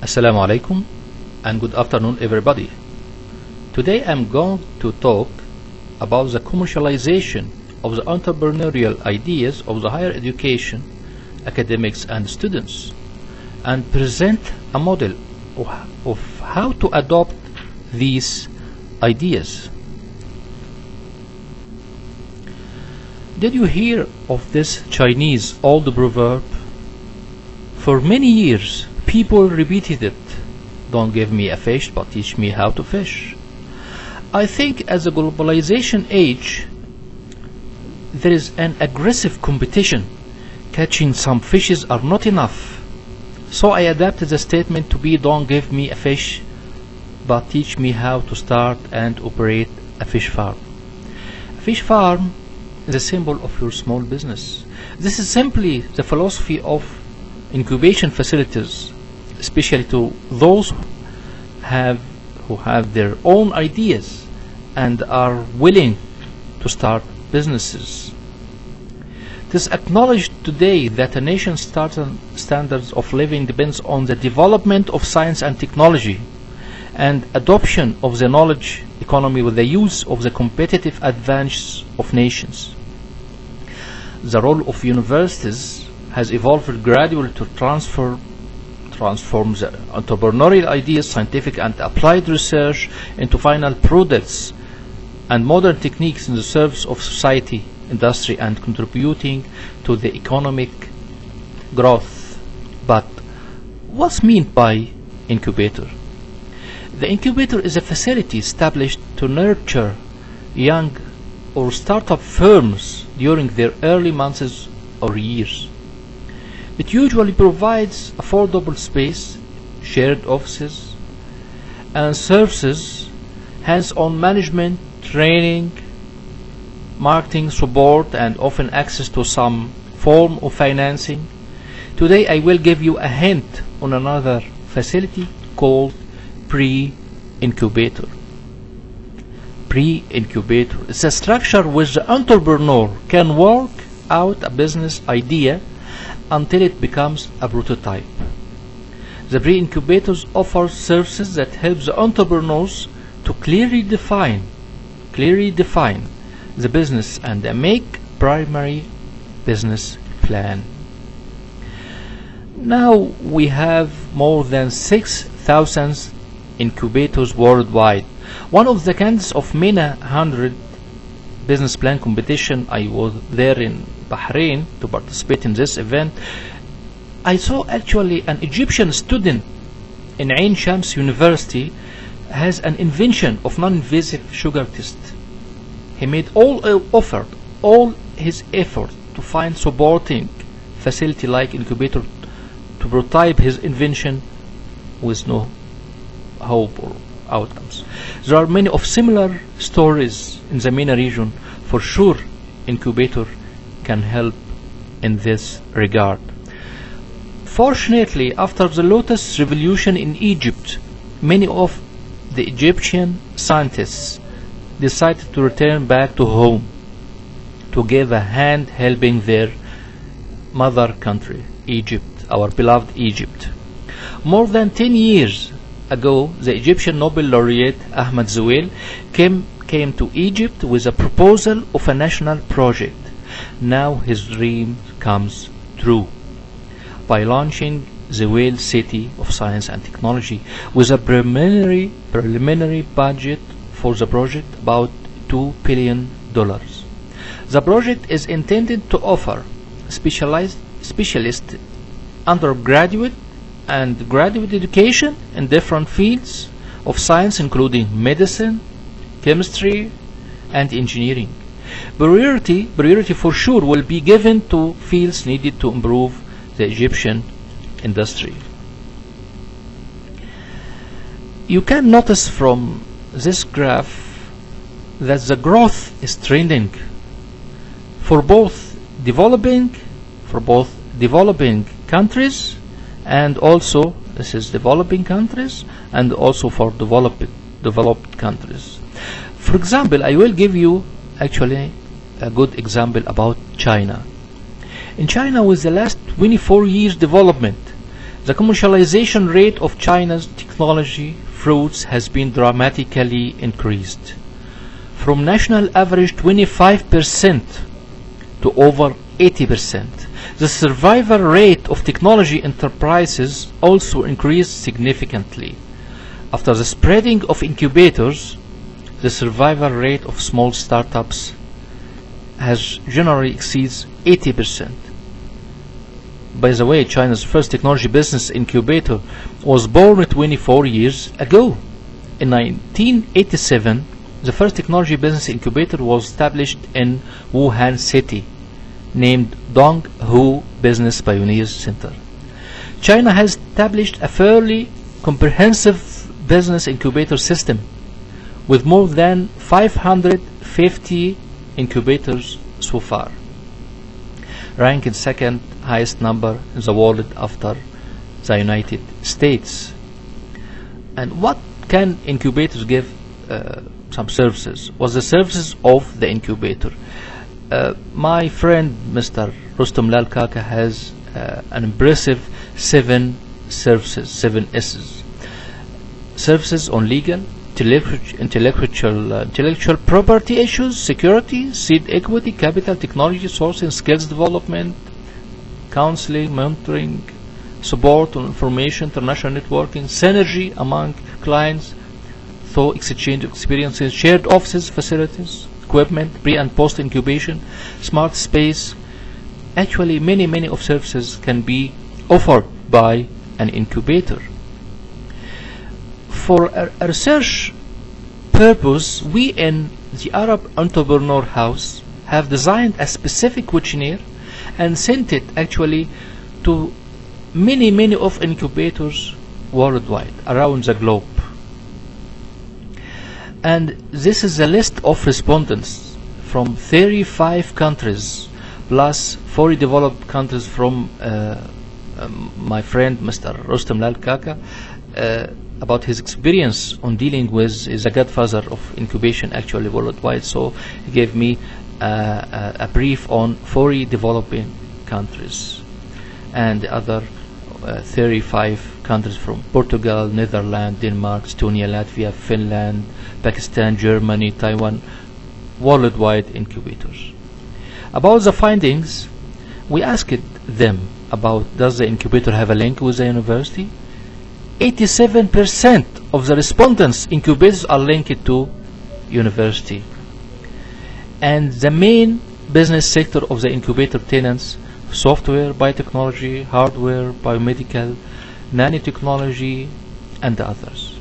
Assalamu alaikum and good afternoon everybody. Today I'm going to talk about the commercialization of the entrepreneurial ideas of the higher education, academics and students, and present a model of how to adopt these ideas. Did you hear of this Chinese old proverb? For many years people repeated it, "Don't give me a fish, but teach me how to fish." I think as a globalization age, there is an aggressive competition. Catching some fishes are not enough. So I adapted the statement to be, "Don't give me a fish, but teach me how to start and operate a fish farm." A fish farm is a symbol of your small business. This is simply the philosophy of incubation facilities, especially to those who have their own ideas and are willing to start businesses. It is acknowledged today that a nation's standards of living depends on the development of science and technology and adoption of the knowledge economy with the use of the competitive advantages of nations. The role of universities has evolved gradually to transform the entrepreneurial ideas, scientific and applied research into final products and modern techniques in the service of society, industry, and contributing to the economic growth. But what's meant by incubator? The incubator is a facility established to nurture young or startup firms during their early months or years. It usually provides affordable space, shared offices, and services, hands-on management, training, marketing support, and often access to some form of financing. Today I will give you a hint on another facility called Preincubation. Preincubation is a structure where the entrepreneur can work out a business idea until it becomes a prototype. The pre-incubators offer services that help the entrepreneurs to clearly define the business and make primary business plan. Now we have more than 6,000 incubators worldwide. One of the candidates of Mena 100 business plan competition, I was there in Bahrain to participate in this event. I saw actually an Egyptian student in Ain Shams University has an invention of non-invasive sugar test. He made all his effort to find supporting facility like incubator to prototype his invention with no hope or outcomes. There are many of similar stories in the MENA region. For sure, incubator can help in this regard. Fortunately, after the Lotus Revolution in Egypt, many of the Egyptian scientists decided to return back to home to give a hand helping their mother country, Egypt, our beloved Egypt. More than 10 years ago, the Egyptian Nobel laureate Ahmed Zewail came to Egypt with a proposal of a national project. Now his dream comes true by launching Zewail City of Science and Technology with a preliminary budget for the project about $2 billion. The project is intended to offer specialist undergraduate and graduate education in different fields of science including medicine, chemistry, and engineering. Priority for sure will be given to fields needed to improve the Egyptian industry. You can notice from this graph that the growth is trending for both developing countries, and also this is developing countries and also for developed countries. For example, I will give you actually a good example about China. In China, with the last 24 years development, The commercialization rate of China's technology fruits has been dramatically increased, from national average 25% to over 80%. The survival rate of technology enterprises also increased significantly. After the spreading of incubators, the survival rate of small startups has generally exceeds 80%. By the way, China's first technology business incubator was born 24 years ago. In 1987, the first technology business incubator was established in Wuhan City, named Donghu Business Pioneers Center. China has established a fairly comprehensive business incubator system with more than 550 incubators so far, ranking second highest number in the world after the United States. And what can incubators give? Some services. What's the services of the incubator? My friend Mr. Rustam Lal Kaka has an impressive 7 services, 7 S's. Services on legal, intellectual property issues, security, seed equity, capital, technology, sourcing, skills development, counseling, mentoring, support on information, international networking, synergy among clients, thought exchange of experiences, shared offices, facilities, equipment, pre and post incubation, smart space. Actually, many of services can be offered by an incubator. For a research purpose, we in the Arab Entrepreneur House have designed a specific questionnaire and sent it actually to many of incubators worldwide, around the globe. And this is a list of respondents from 35 countries plus 40 developed countries from my friend Mr. Rustam Lal Kaka about his experience on dealing with the godfather of incubation actually worldwide. So he gave me a brief on 40 developing countries and the other 35 countries from Portugal, Netherlands, Denmark, Estonia, Latvia, Finland, Pakistan, Germany, Taiwan, worldwide incubators. About the findings, we asked them about, does the incubator have a link with the university? 87% of the respondents incubators are linked to university. And the main business sector of the incubator tenants: software, biotechnology, hardware, biomedical, nanotechnology, and the others.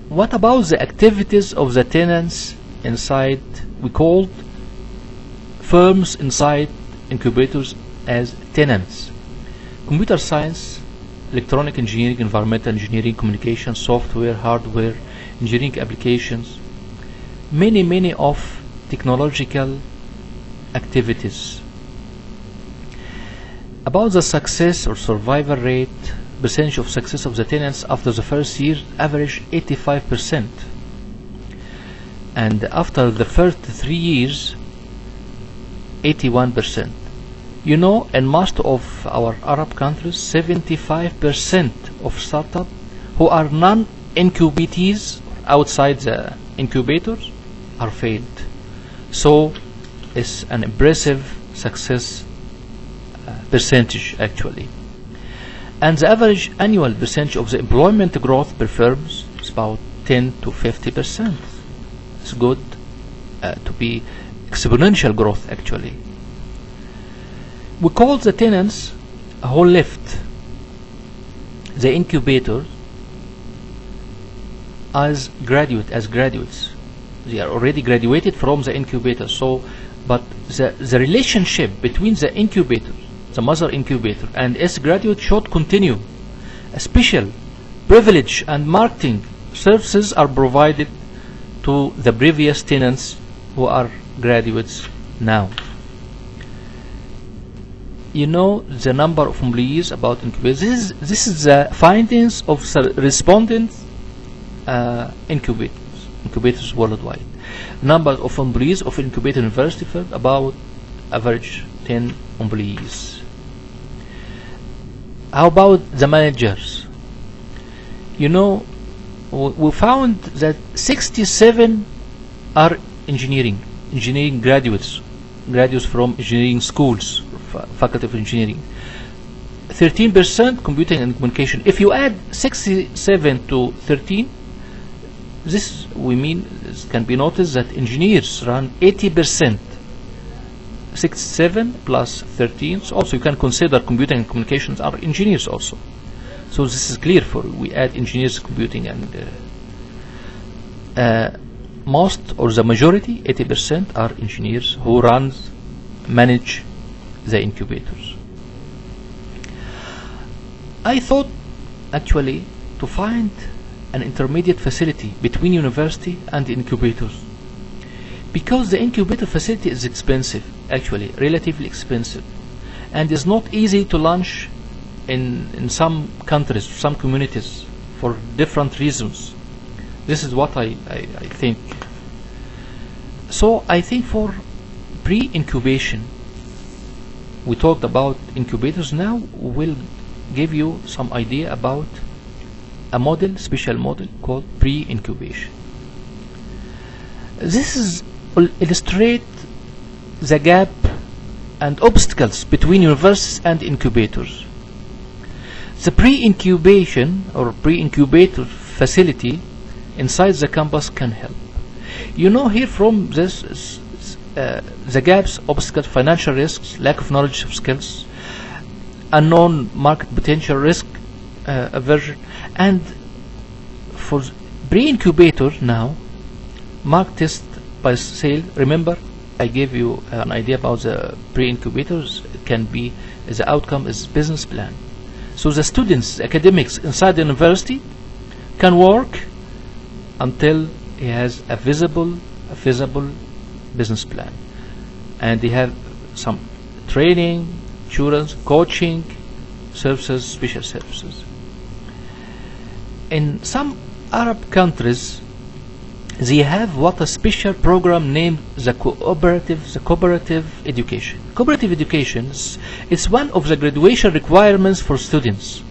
What about the activities of the tenants inside? We called firms inside incubators as tenants: computer science, electronic engineering, environmental engineering, communication, software, hardware, engineering applications, many of technological activities. About the success or survival rate, percentage of success of the tenants after the first year, average 85%. And after the first 3 years, 81%. You know, in most of our Arab countries, 75% of startups who are non-incubatees outside the incubators are failed. So it's an impressive success percentage actually. And the average annual percentage of the employment growth per firm is about 10 to 50%. It's good to be exponential growth actually. We call the tenants who left the incubator as graduates. They are already graduated from the incubator. So, but the relationship between the incubator, the mother incubator, and its graduate should continue. A special privilege and marketing services are provided to the previous tenants who are graduates now. You know the number of employees about incubators. This is the findings of the respondent incubators worldwide. Number of employees of incubator university firm, about average 10 employees. How about the managers? You know, we found that 67 are engineering graduates from engineering schools, faculty of engineering. 13% computing and communication. If you add 67 to 13, this can be noticed that engineers run 80%. 67 plus 13. So also you can consider computing and communications are engineers also. So this is clear for we add engineers, computing, and most or the majority, 80% are engineers who manage the incubators. I thought actually to find an intermediate facility between university and incubators, because the incubator facility is expensive, actually relatively expensive, and is not easy to launch in some countries, some communities, for different reasons. This is what I think. So I think for pre-incubation, we talked about incubators. Now we'll give you some idea about a model, special model called pre-incubation. This is illustrate the gap and obstacles between universities and incubators. The pre-incubation or pre-incubator facility inside the campus can help. You know, here from this the gaps, obstacles, financial risks, lack of knowledge of skills, unknown market potential, risk aversion, and for pre-incubator now, market test by sale. Remember, I gave you an idea about the pre-incubators. It can be the outcome is business plan. So the students, academics inside the university can work until he has a feasible business plan, and they have some training, insurance, coaching, services, special services. In some Arab countries, they have what a special program named the cooperative education. Cooperative education is one of the graduation requirements for students.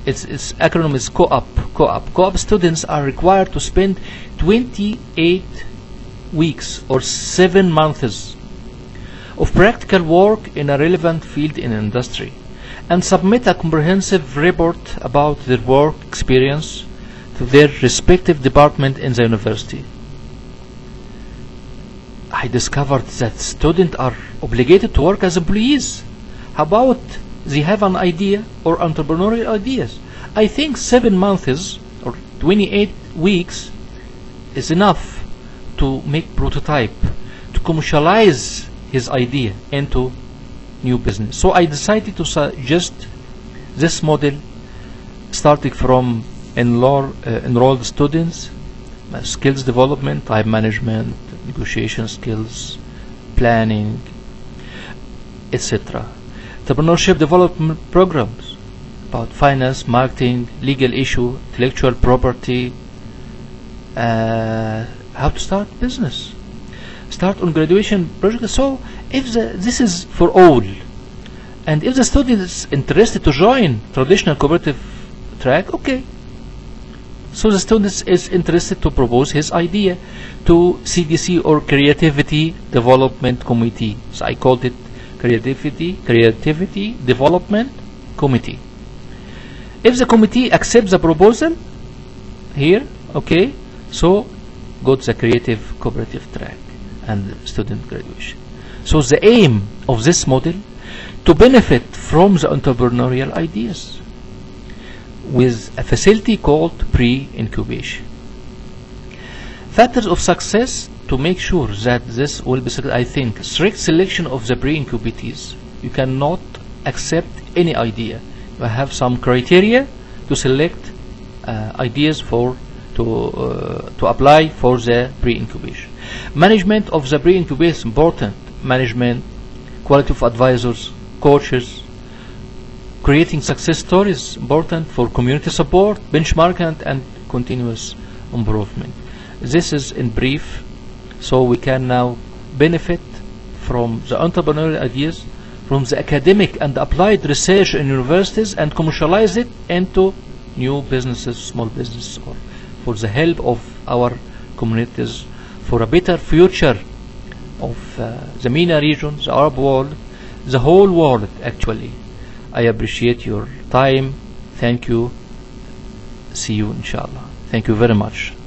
Its acronym is Co-op. Co-op students are required to spend 28 weeks or 7 months of practical work in a relevant field in industry and submit a comprehensive report about their work experience to their respective department in the university. I discovered that students are obligated to work as employees. How about they have an idea or entrepreneurial ideas? I think 7 months or 28 weeks is enough to make prototype, to commercialize his idea into new business. So I decided to suggest this model, starting from enrolled students, skills development, time management, negotiation skills, planning, etc. Entrepreneurship development programs about finance, marketing, legal issue, intellectual property, how to start business, start on graduation project. So if this is for all, and if the student is interested to join traditional cooperative track, okay. So the student is interested to propose his idea to CDC or Creativity Development Committee. So I called it Creativity Development Committee. If the committee accepts the proposal here, okay, so go to the creative cooperative track and student graduation. So the aim of this model to benefit from the entrepreneurial ideas with a facility called pre-incubation. Factors of success to make sure that this will be successful, I think, strict selection of the pre-incubatees. You cannot accept any idea. You have some criteria to select ideas to apply for the pre-incubation. Management of the pre-incubation, important. Management, quality of advisors, coaches, creating success stories, important for community support, benchmarking, and continuous improvement. This is in brief, so we can now benefit from the entrepreneurial ideas from the academic and applied research in universities and commercialize it into new businesses, small businesses, or for the help of our communities, for a better future of the MENA region, the Arab world, the whole world actually. I appreciate your time. Thank you. See you inshallah. Thank you very much.